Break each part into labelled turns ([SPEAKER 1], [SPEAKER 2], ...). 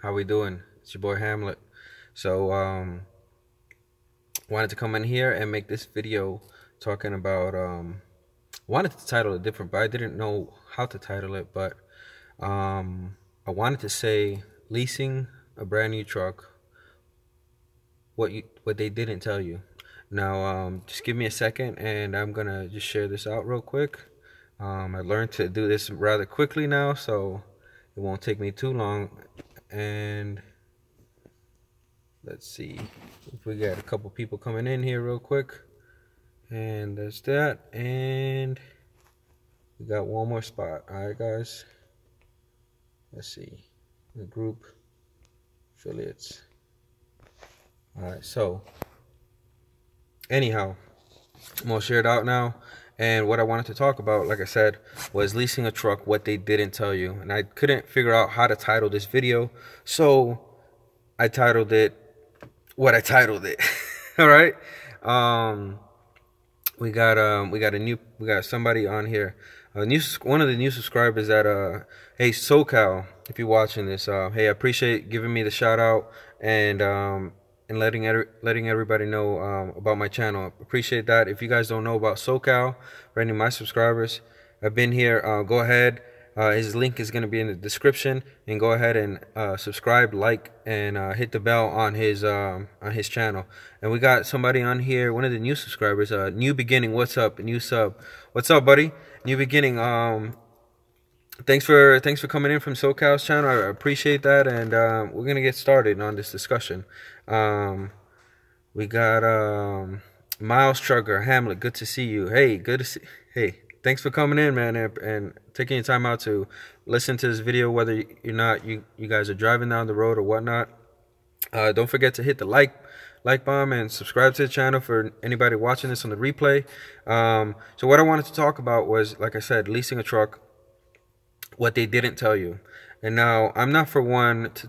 [SPEAKER 1] How we doing? It's your boy Hamlet. So, wanted to come in here and make this video talking about wanted to title it different, but I didn't know how to title it. But I wanted to say leasing a brand new truck. What they didn't tell you. Now, just give me a second, and I'm gonna just share this out real quick. I learned to do this rather quickly now, so it won't take me too long. And let's see if we got a couple people coming in here real quick. And there's that. And we got one more spot. Alright, guys. Let's see. The group affiliates. Alright, so anyhow, I'm gonna share it out now. And what I wanted to talk about, like I said, was leasing a truck, what they didn't tell you. And I couldn't figure out how to title this video, so I titled it what I titled it. All right. We got somebody on here, one of the new subscribers that hey SoCal, if you're watching this, hey, I appreciate giving me the shout out and letting everybody know about my channel. Appreciate that. If you guys don't know about SoCal, or any of my subscribers, I've been here. Go ahead. His link is going to be in the description, and go ahead and subscribe, like, and hit the bell on his channel. And we got somebody on here, one of the new subscribers, New Beginning. What's up, new sub? What's up, buddy? New Beginning. Thanks for coming in from SoCal's channel. I appreciate that, and we're gonna get started on this discussion. We got Miles Trucker Hamlet. Good to see you. Hey, good to see. Hey. Thanks for coming in, man, and taking your time out to listen to this video, whether you guys are driving down the road or whatnot. Don't forget to hit the like bomb and subscribe to the channel for anybody watching this on the replay. So what I wanted to talk about was, like I said, leasing a truck, what they didn't tell you. And now, I'm not for one to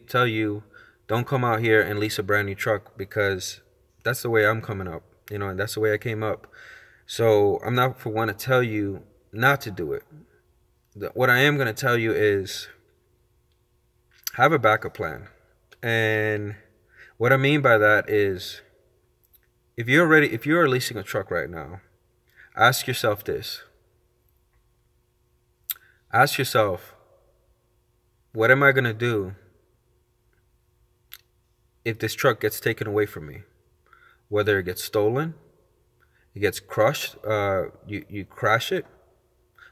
[SPEAKER 1] tell you don't come out here and lease a brand new truck, because that's the way I'm coming up, and that's the way I came up. So I'm not for one to tell you not to do it. What I am going to tell you is have a backup plan. And what I mean by that is, if you're leasing a truck right now, ask yourself this. Ask yourself, what am I going to do if this truck gets taken away from me? Whether it gets stolen, it gets crushed, you crash it,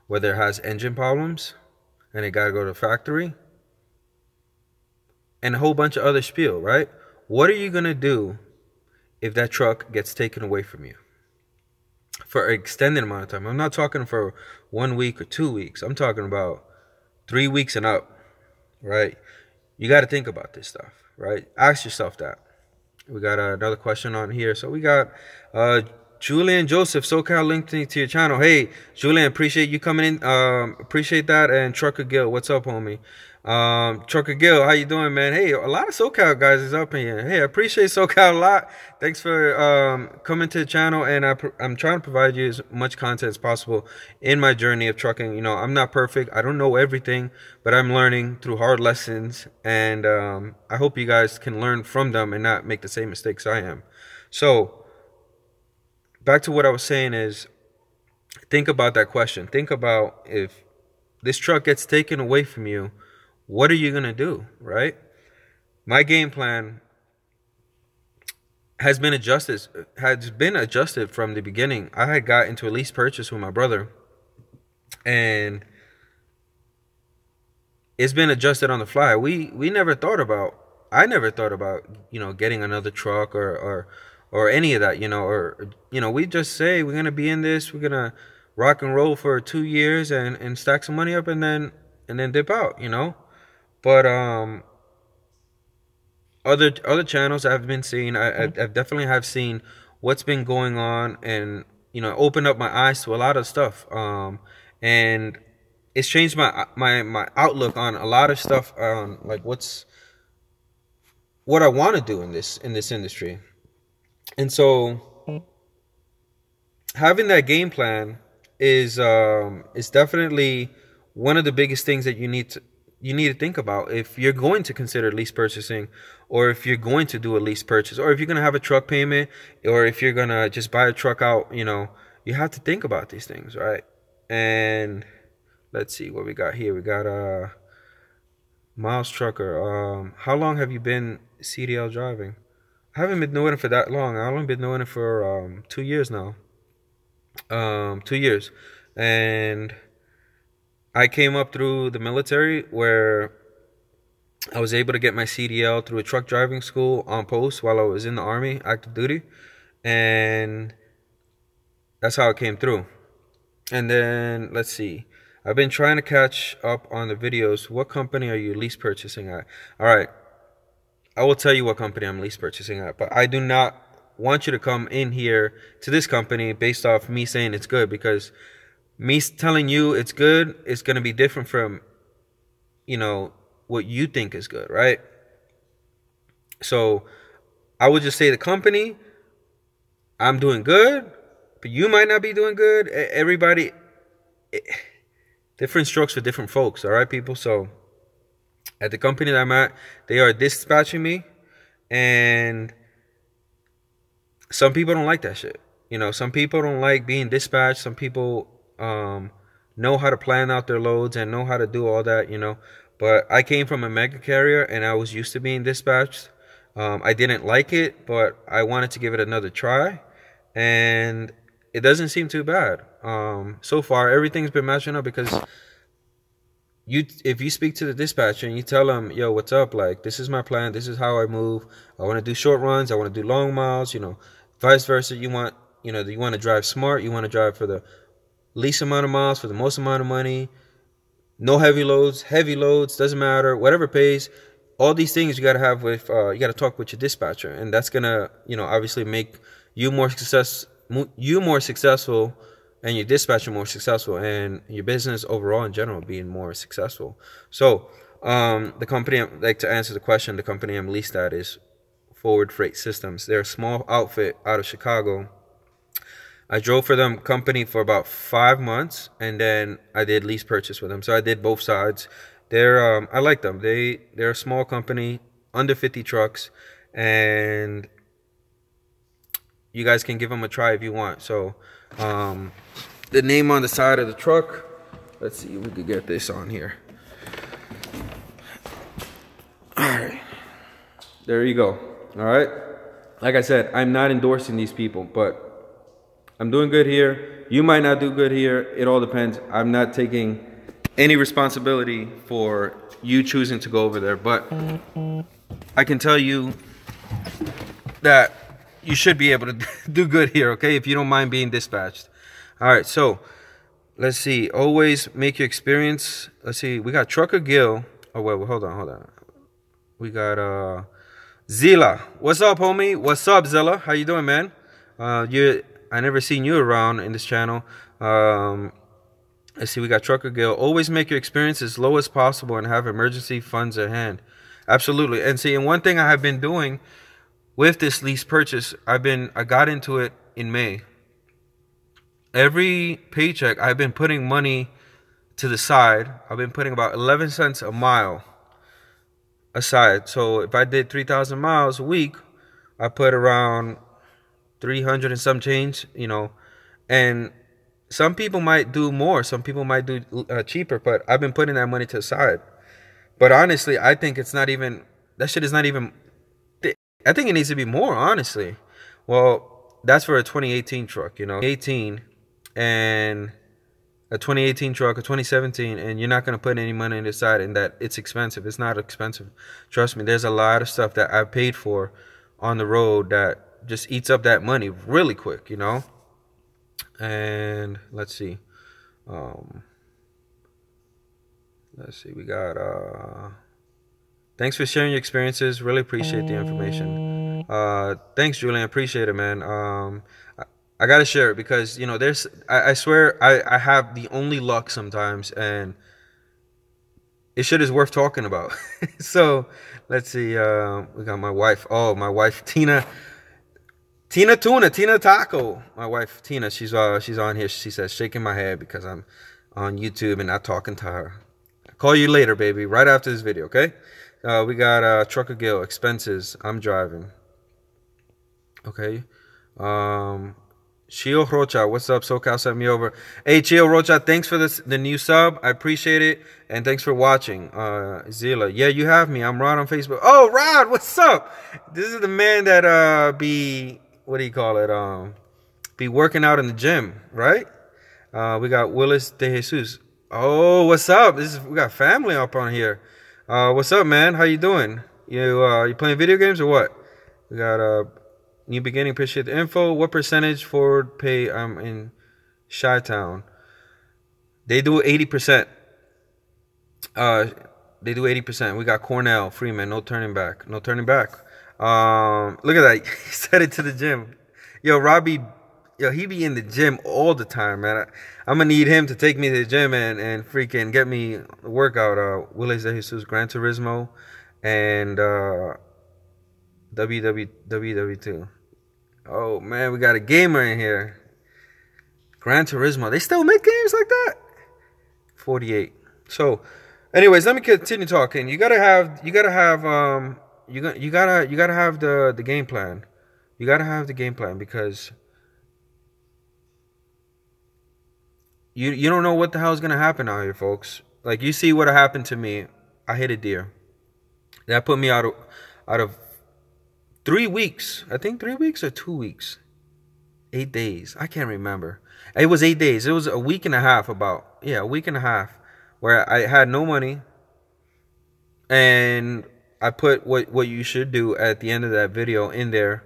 [SPEAKER 1] whether it has engine problems and it got to go to the factory, and a whole bunch of other spiel, right? What are you going to do if that truck gets taken away from you for an extended amount of time? I'm not talking for 1 week or 2 weeks. I'm talking about 3 weeks and up, right? You got to think about this stuff, right? Ask yourself that. We got another question on here. So we got Julian Joseph, SoCal, linked to your channel. Hey, Julian, appreciate you coming in. Appreciate that. And Trucker Gil, what's up, homie? Trucker Gil, how you doing, man? Hey, a lot of SoCal guys is up in here. Hey, I appreciate SoCal a lot. Thanks for coming to the channel, and I'm trying to provide you as much content as possible in my journey of trucking. I'm not perfect. I don't know everything, but I'm learning through hard lessons, and I hope you guys can learn from them and not make the same mistakes I am. So, back to what I was saying is, think about that question. Think about, if this truck gets taken away from you, what are you going to do, right? My game plan has been adjusted from the beginning. I had got into a lease purchase with my brother, and it's been adjusted on the fly. I never thought about, getting another truck or any of that, we just say we're going to be in this, we're going to rock and roll for 2 years and stack some money up and then dip out, But other channels I've been seeing, I've definitely have seen what's been going on, and opened up my eyes to a lot of stuff, and it's changed my outlook on a lot of stuff, like what I want to do in this industry. And so having that game plan is definitely one of the biggest things that you need you need to think about if you're going to consider lease purchasing, or if you're going to do a lease purchase, or if you're going to have a truck payment, or if you're going to just buy a truck out. You have to think about these things, right? And let's see what we got here. We got Miles Trucker. How long have you been CDL driving? I haven't been doing it for that long. I've only been doing it for 2 years now. 2 years. And I came up through the military, where I was able to get my CDL through a truck driving school on post while I was in the Army, active duty. And that's how it came through. And then, let's see. I've been trying to catch up on the videos. What company are you lease purchasing at? All right. I will tell you what company I'm lease purchasing at. But I do not want you to come in here to this company based off me saying it's good, because me telling you it's good is going to be different from, what you think is good, right? So I would just say the company, I'm doing good, but you might not be doing good. Everybody, different strokes for different folks, all right, people? So at the company that I'm at, they are dispatching me, and some people don't like that shit. Some people don't like being dispatched. Some people know how to plan out their loads and know how to do all that, But I came from a mega carrier, and I was used to being dispatched. I didn't like it, but I wanted to give it another try, and it doesn't seem too bad. So far, everything's been matching up, because if you speak to the dispatcher and you tell them, yo, what's up? Like, this is my plan. This is how I move. I want to do short runs. I want to do long miles, vice versa. You want to drive smart. You want to drive for the least amount of miles for the most amount of money. No heavy loads, doesn't matter, whatever pays. All these things you got to have with, you got to talk with your dispatcher, and that's going to, obviously make you more successful, and your dispatcher more successful, and your business overall in general being more successful. So, the company, to answer the question, the company I'm leased at is Forward Freight Systems. They're a small outfit out of Chicago. I drove for them company for about 5 months, and then I did lease purchase with them. So I did both sides. I like them. They're a small company, under 50 trucks, and you guys can give them a try if you want. So the name on the side of the truck, let's see if we could get this on here. All right, there you go. All right, like I said, I'm not endorsing these people, but I'm doing good here. You might not do good here. It all depends. I'm not taking any responsibility for you choosing to go over there, but I can tell you that you should be able to do good here, okay, if you don't mind being dispatched. All right, so let's see. Always make your experience. Let's see. We got Trucker Gil. Oh, well, hold on. We got Zilla. What's up, homie? What's up, Zilla? How you doing, man? I never seen you around in this channel. Let's see, we got Trucker Gil. Always make your experience as low as possible and have emergency funds at hand. Absolutely. And see, and one thing I have been doing with this lease purchase, I got into it in May. Every paycheck, I've been putting money to the side. I've been putting about 11 cents a mile aside. So if I did 3,000 miles a week, I put around 300 and some change, and some people might do more, some people might do cheaper, but I've been putting that money to the side. But honestly, I think it's not even, that shit is not even, I think it needs to be more, honestly. Well, that's for a 2018 truck, 18, and a 2018 truck, a 2017, and you're not going to put any money on the side, and that it's expensive. It's not expensive. Trust me, there's a lot of stuff that I've paid for on the road that just eats up that money really quick, And let's see. We got thanks for sharing your experiences. Really appreciate the information. Thanks, Julian. Appreciate it, man. I gotta share it because I swear I have the only luck sometimes, and it shit is worth talking about. So let's see. We got my wife. Oh, my wife Tina Taco. My wife Tina, she's on here. She says shaking my head because I'm on YouTube and not talking to her. Call you later, baby. Right after this video, okay? We got Trucker Gil, expenses. I'm driving. Okay. Chio Rocha, what's up? SoCal sent me over. Hey, Chio Rocha, thanks for the new sub. I appreciate it. And thanks for watching. Zila, yeah, you have me. I'm Rod on Facebook. Oh, Rod, what's up? This is the man that be, what do you call it? Be working out in the gym, right? We got Willis De Jesus. Oh, what's up? We got family up on here. What's up, man? How you doing? You playing video games or what? We got new beginning. Appreciate the info. What percentage forward pay? I'm in Chi-Town. They do 80%. They do 80%. We got Cornell, Freeman. No turning back. No turning back. Look at that. He said it to the gym. Yo, Robbie. Yo, he be in the gym all the time, man. I'm gonna need him to take me to the gym and freaking get me a workout. Willis De Jesus, Gran Turismo, and WW2. Oh man, we got a gamer in here. Gran Turismo. They still make games like that? 48. So, anyways, let me continue talking. You gotta have the game plan. You gotta have the game plan because you don't know what the hell is gonna happen out here, folks. Like you see what happened to me. I hit a deer. That put me out of 3 weeks. I think 3 weeks or 2 weeks. 8 days. I can't remember. It was 8 days. It was a week and a half a week and a half where I had no money. And I put what you should do at the end of that video in there.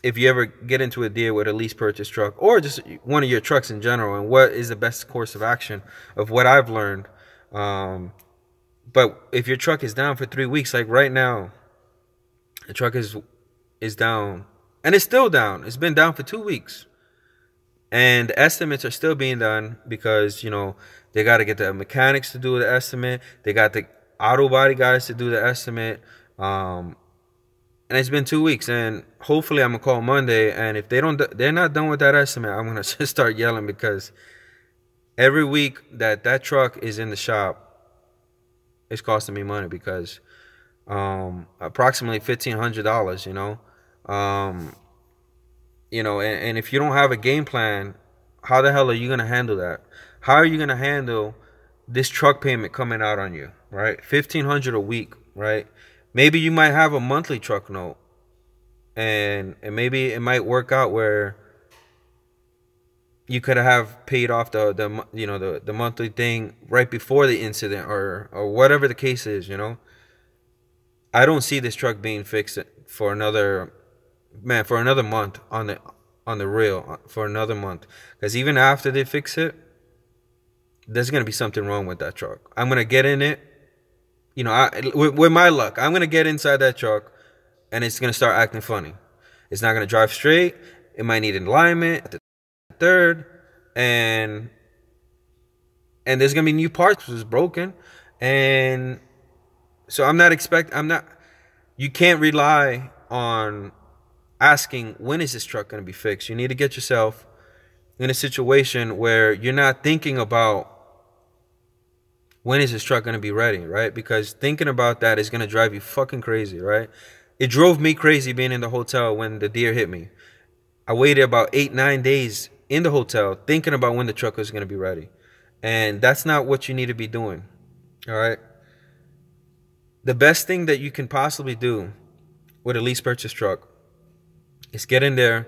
[SPEAKER 1] If you ever get into a deal with a lease purchase truck or just one of your trucks in general, and what is the best course of action of what I've learned. But if your truck is down for 3 weeks, like right now, the truck is down, and it's still down. It's been down for 2 weeks, and the estimates are still being done because they got to get the mechanics to do the estimate. They got the auto body guys to do the estimate. And it's been 2 weeks, and hopefully I'm gonna call Monday. And if they're not done with that estimate, I'm gonna just start yelling because every week that truck is in the shop, it's costing me money because approximately $1,500. And if you don't have a game plan, how the hell are you gonna handle that? How are you gonna handle this truck payment coming out on you? Right, $1,500 a week, right? Maybe you might have a monthly truck note, and maybe it might work out where you could have paid off the monthly thing right before the incident or whatever the case is. I don't see this truck being fixed for another month on the real, for another month, because even after they fix it, there's gonna be something wrong with that truck. I'm gonna get in it. With my luck, I'm going to get inside that truck and it's going to start acting funny. It's not going to drive straight. It might need an alignment at the third. And there's going to be new parts which is broken. And so you can't rely on asking when is this truck going to be fixed. You need to get yourself in a situation where you're not thinking about when is this truck going to be ready, right? Because thinking about that is going to drive you fucking crazy, right? It drove me crazy being in the hotel when the deer hit me. I waited about 8-9 days in the hotel thinking about when the truck was going to be ready. And that's not what you need to be doing, all right? The best thing that you can possibly do with a lease purchase truck is get in there,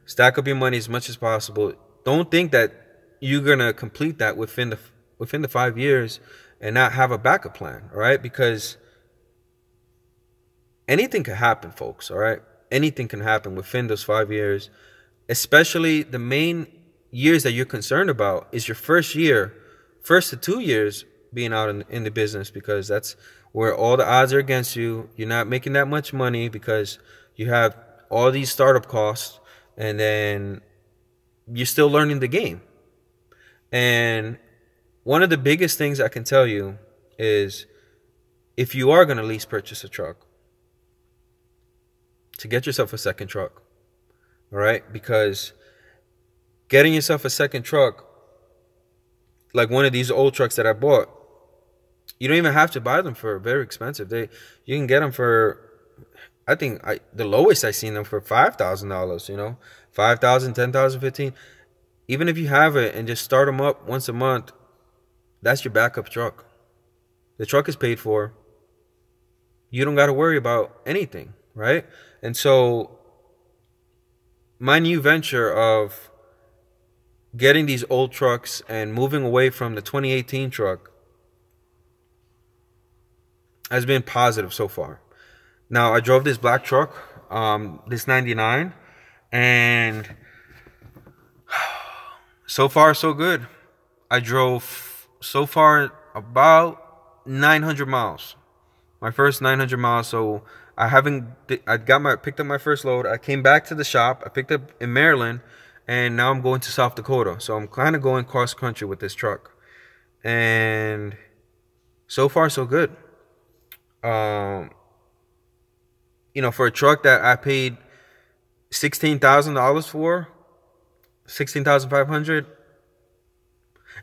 [SPEAKER 1] stack up your money as much as possible. Don't think that you're going to complete that within the 5 years and not have a backup plan, all right? Because anything can happen, folks, all right? Anything can happen within those 5 years, especially the main years that you're concerned about is your first to 2 years being out in the business, because that's where all the odds are against you. You're not making that much money because you have all these startup costs, and then you're still learning the game. And one of the biggest things I can tell you is if you are going to lease purchase a truck, to get yourself a second truck, all right? Because getting yourself a second truck like one of these old trucks that I bought, you don't even have to buy them for very expensive. You can get them for, I think the lowest I seen them for $5,000. 5,000, 10,000, 15. Even if you have it and just start them up once a month, that's your backup truck. The truck is paid for. You don't got to worry about anything, right? And so my new venture of getting these old trucks and moving away from the 2018 truck has been positive so far. Now, I drove this black truck, this 99, and so far so good. I drove so far about 900 miles. My first 900 miles. So picked up my first load. I came back to the shop. I picked up in Maryland, and now I'm going to South Dakota. So I'm kind of going cross country with this truck. And so far so good. For a truck that I paid $16,000 for, $16,500.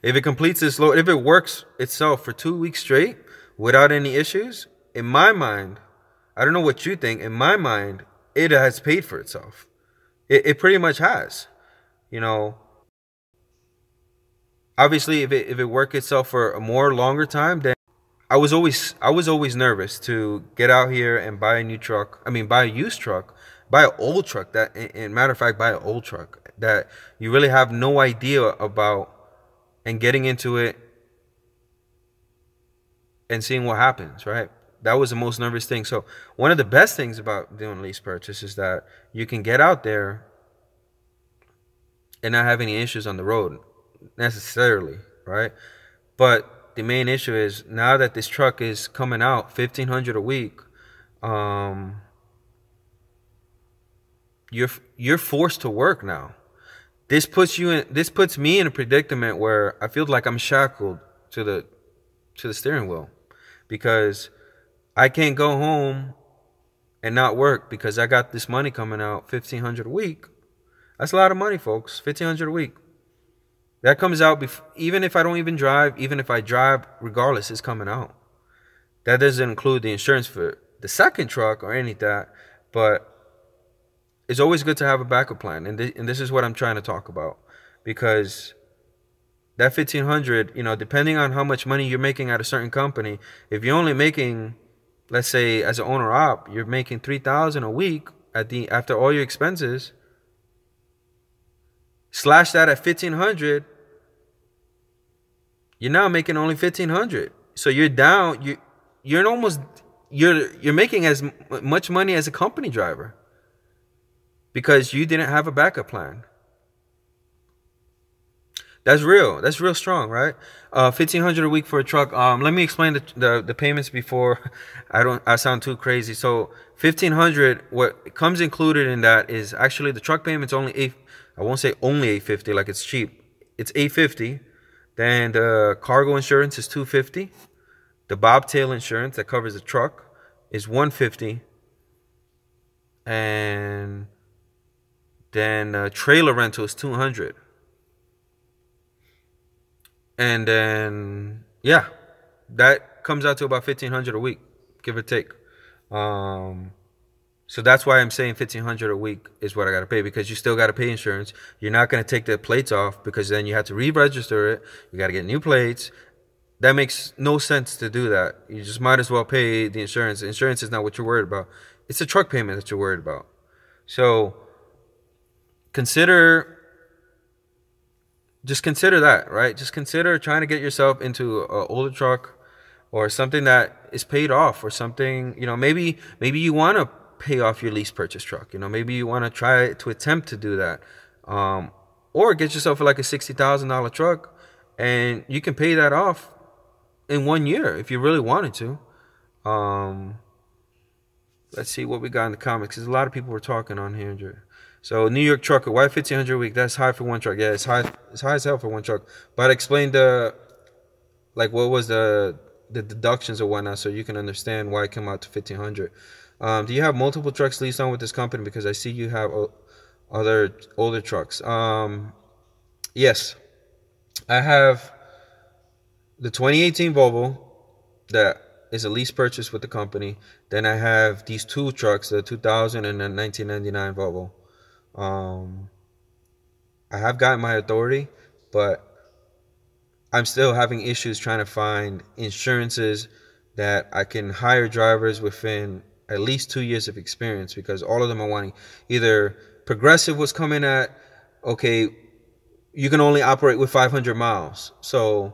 [SPEAKER 1] If it completes this load, if it works itself for 2 weeks straight without any issues, in my mind, I don't know what you think, in my mind, it has paid for itself. It pretty much has. Obviously, if it worked itself for a more longer time, then I was always nervous to get out here and buy a new truck. I mean, buy a used truck, buy an old truck. That, in matter of fact, buy an old truck that you really have no idea about, and getting into it and seeing what happens, right? That was the most nervous thing. So one of the best things about doing lease purchase is that you can get out there and not have any issues on the road necessarily, right? But the main issue is now that this truck is coming out $1,500 a week, you're forced to work now. This puts me in a predicament where I feel like I'm shackled to the steering wheel, because I can't go home and not work because I got this money coming out, $1,500 a week. That's a lot of money, folks. $1,500 a week. That comes out even if I don't even drive, even if I drive, regardless, it's coming out. That doesn't include the insurance for the second truck or any of that, but it's always good to have a backup plan, and this is what I'm trying to talk about, because that $1,500, depending on how much money you're making at a certain company, if you're only making, let's say, as an owner op, you're making $3,000 a week after all your expenses, slash that at $1,500, you're now making only $1,500. So you're down. You're making as much money as a company driver, because you didn't have a backup plan. That's real. That's real strong, right? $1,500 a week for a truck. Let me explain the payments before I sound too crazy. So $1,500, what comes included in that is actually the truck payment's only I won't say only $850 like it's cheap. It's $850. Then the cargo insurance is $250. The bobtail insurance that covers the truck is $150. And then trailer rental is $200. And then, yeah, that comes out to about $1,500 a week, give or take. So that's why I'm saying $1,500 a week is what I got to pay, because you still got to pay insurance. You're not going to take the plates off, because then you have to re-register it. You got to get new plates. That makes no sense to do that. You just might as well pay the insurance. The insurance is not what you're worried about. It's the truck payment that you're worried about. So consider that, right? Just consider trying to get yourself into an older truck or something that is paid off, or something, maybe you want to pay off your lease purchase truck. Maybe you want to try to attempt to do that. Or get yourself like a $60,000 truck, and you can pay that off in 1 year if you really wanted to. Let's see what we got in the comments, because a lot of people were talking on here. So New York trucker, why $1,500 a week? That's high for one truck. Yeah, it's high as hell for one truck. But I explained what was the deductions or whatnot, so you can understand why it came out to $1,500. Do you have multiple trucks leased on with this company? Because I see you have other older trucks. Yes, I have the 2018 Volvo that is a lease purchase with the company. Then I have these two trucks, the 2000 and the 1999 Volvo. Um, I have gotten my authority, but I'm still having issues trying to find insurances that I can hire drivers within at least 2 years of experience, because all of them are wanting either Progressive was coming at, okay, you can only operate with 500 miles. So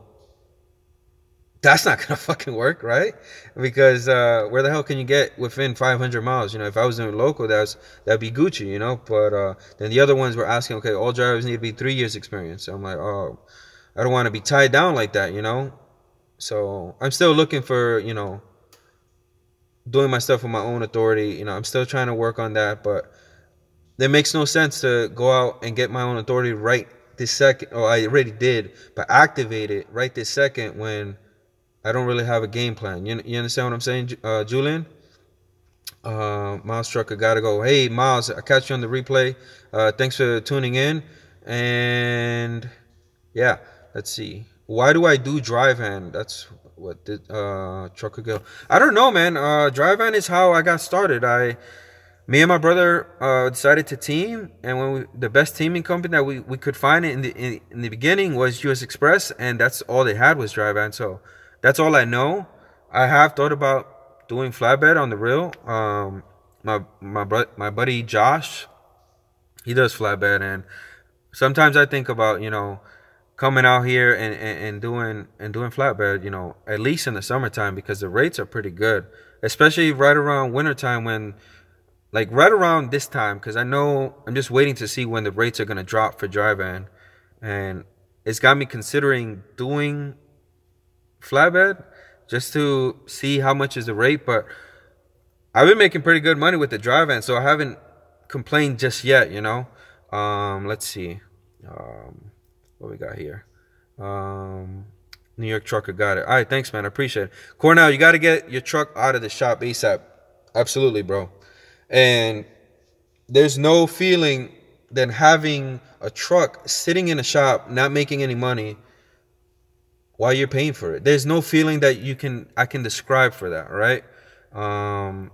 [SPEAKER 1] that's not gonna fucking work, right? Because where the hell can you get within 500 miles? If I was doing local, that'd be Gucci, But then the other ones were asking, okay, all drivers need to be 3 years experience. So I'm like, oh, I don't want to be tied down like that. So I'm still looking for, doing my stuff with my own authority. I'm still trying to work on that, but it makes no sense to go out and get my own authority right this second. Oh, I already did, but activate it right this second when I don't really have a game plan. You understand what I'm saying, Julian? Miles Trucker gotta go. Hey, Miles, I catch you on the replay. Thanks for tuning in. And yeah, let's see. Why do I do dry van? That's what did Trucker go. I don't know, man. Dry van is how I got started. Me and my brother decided to team, and the best teaming company that we could find in the beginning was US Express, and that's all they had was dry van. So that's all I know. I have thought about doing flatbed on the real. My buddy Josh, he does flatbed, and sometimes I think about coming out here and doing flatbed, at least in the summertime, because the rates are pretty good, especially right around wintertime when, like right around this time, because I know I'm just waiting to see when the rates are gonna drop for dry van, and it's got me considering doing flatbed just to see how much is the rate. But I've been making pretty good money with the dry van, so I haven't complained just yet. Let's see, what we got here. New York Trucker got it. All right, thanks, man. I appreciate it. Cornell, you got to get your truck out of the shop ASAP. Absolutely, bro. And there's no feeling than having a truck sitting in a shop not making any money while you're paying for it. There's no feeling that I can describe for that, right? And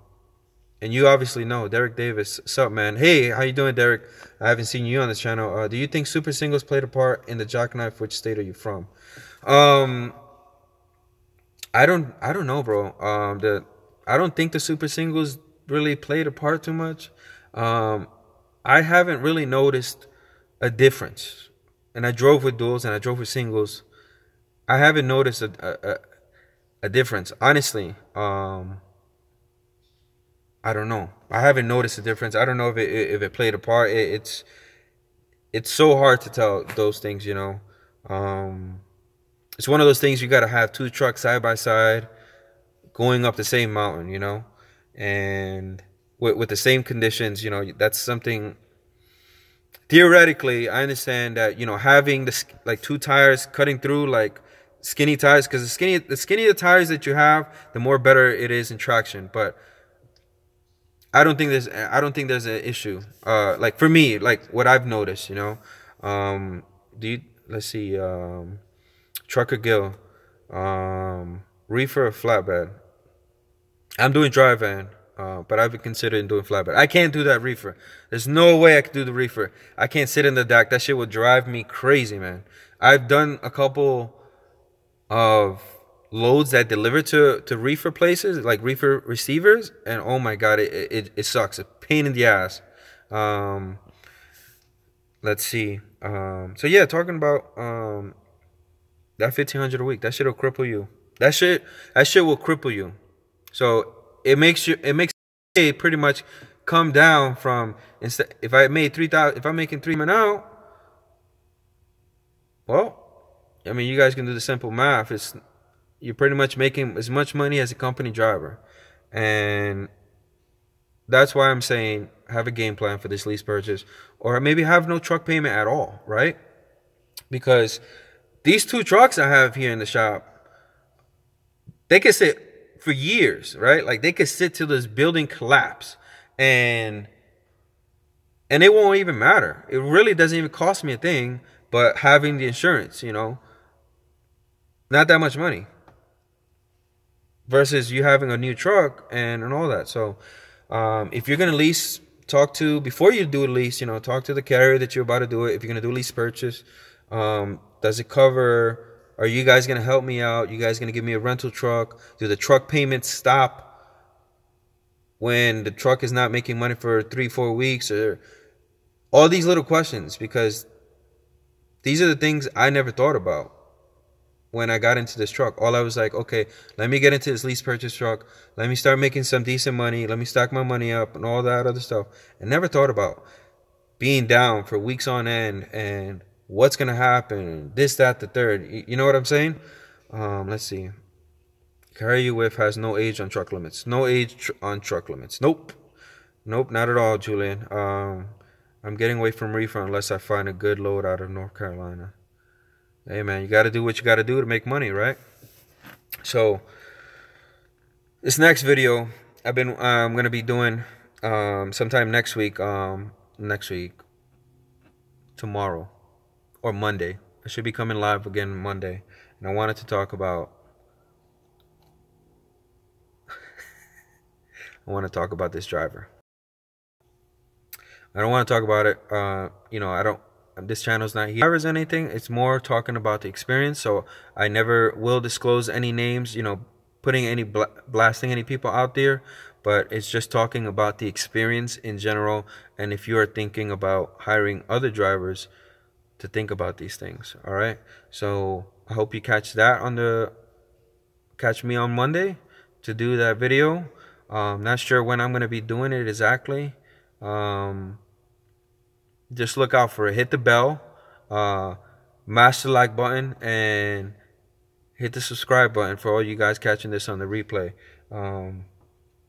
[SPEAKER 1] you obviously know Derek Davis. What's up, man? Hey, how you doing, Derek? I haven't seen you on this channel. Do you think super singles played a part in the jackknife? Which state are you from? Um, I don't know, bro. I don't think the super singles really played a part too much. Um, I haven't really noticed a difference. And I drove with duals and I drove with singles. I haven't noticed a difference, honestly. I don't know. I haven't noticed a difference. I don't know if it played a part. It's so hard to tell those things. It's one of those things you got to have two trucks side by side going up the same mountain. And with the same conditions. That's something. Theoretically, I understand that having like two tires cutting through like skinny tires, because the skinnier the tires that you have, the more better it is in traction. But I don't think there's an issue. Like for me, like what I've noticed. Do you let's see, Trucker Gill, reefer or flatbed. I'm doing dry van, but I've been considering doing flatbed. I can't do that reefer. There's no way I could do the reefer. I can't sit in the dock. That shit would drive me crazy, man. I've done a couple of loads that deliver to reefer places, like reefer receivers, and oh my god, it sucks. A pain in the ass. Um, let's see. So yeah, talking about that 1,500 a week, that shit will cripple you. That shit will cripple you. So it makes it pretty much come down from, instead, if I made 3,000, if I'm making 3 now, well, I mean, you guys can do the simple math. You're pretty much making as much money as a company driver. And that's why I'm saying have a game plan for this lease purchase, or maybe have no truck payment at all, right? Because these two trucks I have here in the shop, they could sit for years, right? Like they could sit till this building collapse, and it won't even matter. It really doesn't even cost me a thing, but having the insurance. Not that much money versus you having a new truck and all that. So if you're gonna lease, before you do a lease, talk to the carrier that you're about to do it. If you're gonna do a lease purchase, does it cover? Are you guys gonna help me out? You guys gonna give me a rental truck? Do the truck payments stop when the truck is not making money for 3-4 weeks? Or all these little questions, because these are the things I never thought about when I got into this truck. All I was like, okay, let me get into this lease purchase truck. Let me start making some decent money. Let me stack my money up and all that other stuff. I never thought about being down for weeks on end and what's going to happen, this, that, the third. You know what I'm saying? Let's see. Carrier you with has no age on truck limits. No age on truck limits. Nope. Nope, not at all, Julian. I'm getting away from refund unless I find a good load out of North Carolina. Hey, man, you got to do what you got to do to make money, right? So this next video I'm going to be doing sometime next week, tomorrow or Monday. I should be coming live again Monday. And I wanted to talk about this driver. I don't want to talk about it. This channel's not here as anything. It's more talking about the experience. So I never will disclose any names, putting any blasting any people out there, but it's just talking about the experience in general. And if you are thinking about hiring other drivers, to think about these things. All right. So I hope you catch me on Monday to do that video. Not sure when I'm going to be doing it exactly. Just look out for it. Hit the bell, mash the like button, and hit the subscribe button for all you guys catching this on the replay.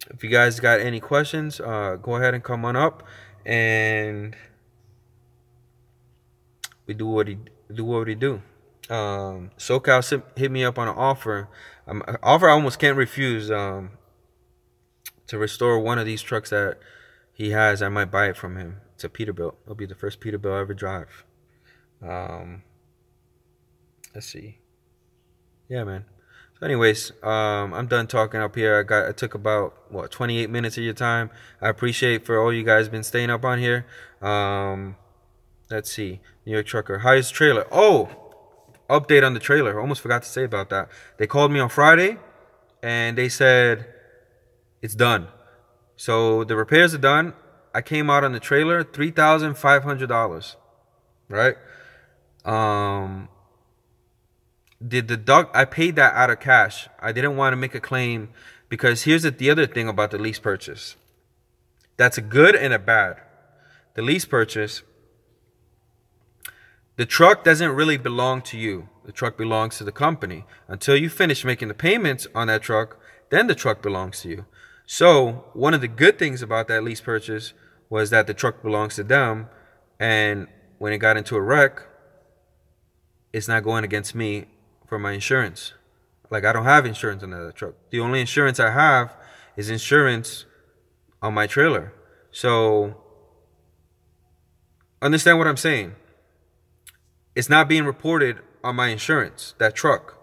[SPEAKER 1] If you guys got any questions, go ahead and come on up, and we do what we do. SoCal hit me up on an offer. Offer I almost can't refuse. To restore one of these trucks that he has. I might buy it from him. It's a Peterbilt. It'll be the first Peterbilt I ever drive. Let's see. Yeah, man. So anyways, I'm done talking up here. I took about 28 minutes of your time. I appreciate for all you guys been staying up on here. Let's see. New York trucker, highest trailer. Oh, update on the trailer. Almost forgot to say about that. They called me on Friday and they said it's done. So the repairs are done. I came out on the trailer, $3,500, right? I paid that out of cash. I didn't want to make a claim because here's the other thing about the lease purchase. That's a good and a bad. The lease purchase, the truck doesn't really belong to you. The truck belongs to the company. Until you finish making the payments on that truck, then the truck belongs to you. So one of the good things about that lease purchase was that the truck belongs to them, and when it got into a wreck, it's not going against me for my insurance. Like, I don't have insurance on that truck. The only insurance I have is insurance on my trailer. So understand what I'm saying. It's not being reported on my insurance, that truck.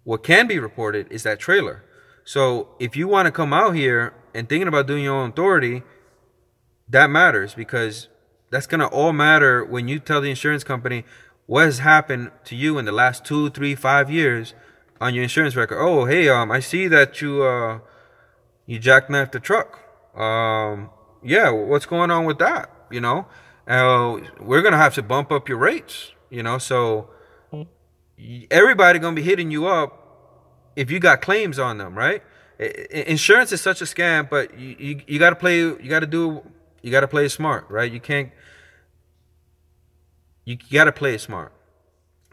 [SPEAKER 1] What can be reported is that trailer. So if you want to come out here and thinking about doing your own authority, that matters, because that's going to all matter when you tell the insurance company what has happened to you in the last 2, 3, 5 years on your insurance record. Oh, hey, I see that you jackknifed the truck. Yeah, what's going on with that? We're going to have to bump up your rates, so everybody going to be hitting you up if you got claims on them, right? Insurance is such a scam, but you got to play, you got to play it smart, right? You got to play it smart.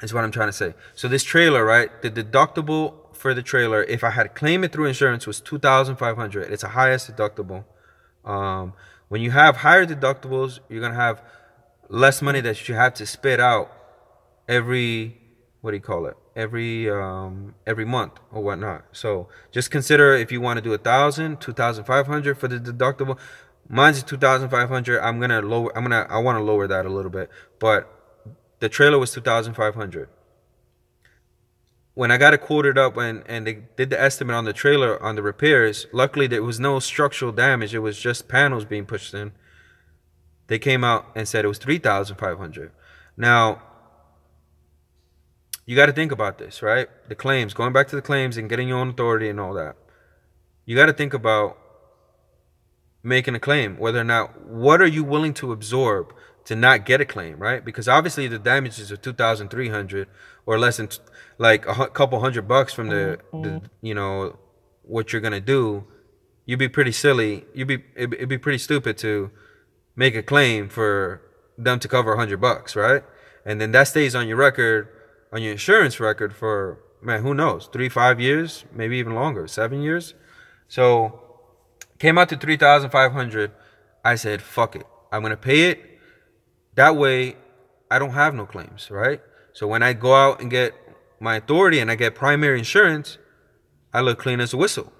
[SPEAKER 1] Is what I'm trying to say. So this trailer, right? The deductible for the trailer, if I had claimed it through insurance, was $2,500. It's the highest deductible. When you have higher deductibles, you're gonna have less money that you have to spit out every month or whatnot. So just consider if you want to do $1,000, $2,500 for the deductible. Mine's $2,500. I want to lower that a little bit, but the trailer was $2,500. when I got it quoted up and they did the estimate on the trailer on the repairs, luckily there was no structural damage. It was just panels being pushed in. They came out and said it was $3,500. Now, you got to think about this, right? The claims, going back to the claims and getting your own authority and all that. You got to think about making a claim, whether or not, what are you willing to absorb to not get a claim, right? Because obviously the damages are $2,300 or less than like a couple $100 from the you know, what you're gonna do. You'd be pretty silly. It'd be pretty stupid to make a claim for them to cover $100, right? And then that stays on your record, on your insurance record for, man, who knows, 3-5 years, maybe even longer, 7 years. So came out to $3,500. I said, fuck it, I'm gonna pay it. That way, I don't have no claims, right? So when I go out and get my authority and I get primary insurance, I look clean as a whistle,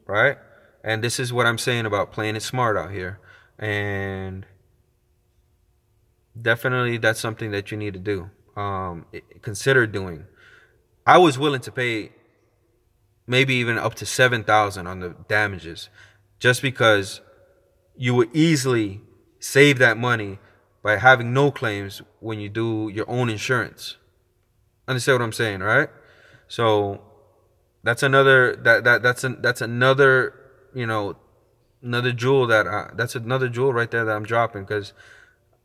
[SPEAKER 1] right? And this is what I'm saying about playing it smart out here. And definitely that's something that you need to do. Consider doing. I was willing to pay maybe even up to $7,000 on the damages, just because you would easily save that money by having no claims when you do your own insurance. Understand what I'm saying, right? So that's another that's another, you know, another jewel that's another jewel right there that I'm dropping, because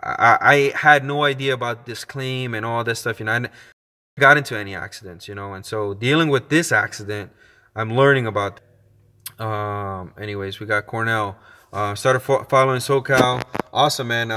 [SPEAKER 1] I had no idea about this claim and all this stuff. You know, I got into any accidents, you know, and so dealing with this accident, I'm learning about. Anyways, we got Cornell. Started following SoCal. Awesome, man.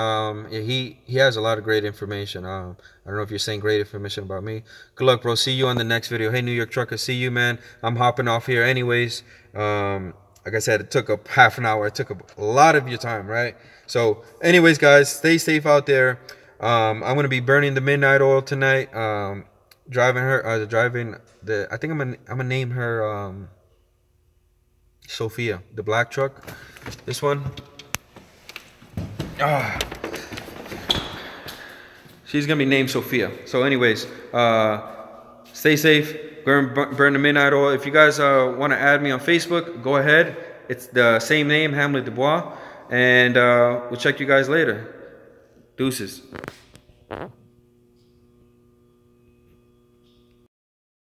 [SPEAKER 1] Yeah, he has a lot of great information. I don't know if you're saying great information about me. Good luck, bro. See you on the next video. Hey, New York Trucker. See you, man. I'm hopping off here anyways. Like I said, it took up half an hour. It took up a lot of your time, right? So anyways, guys, stay safe out there. I'm going to be burning the midnight oil tonight. Driving the, I think I'm gonna name her, Sophia, the black truck. This one. She's gonna be named Sophia. So anyways, stay safe. Burn the midnight oil. If you guys want to add me on Facebook, go ahead. It's the same name, Hamlet Dubois. And we'll check you guys later. Deuces.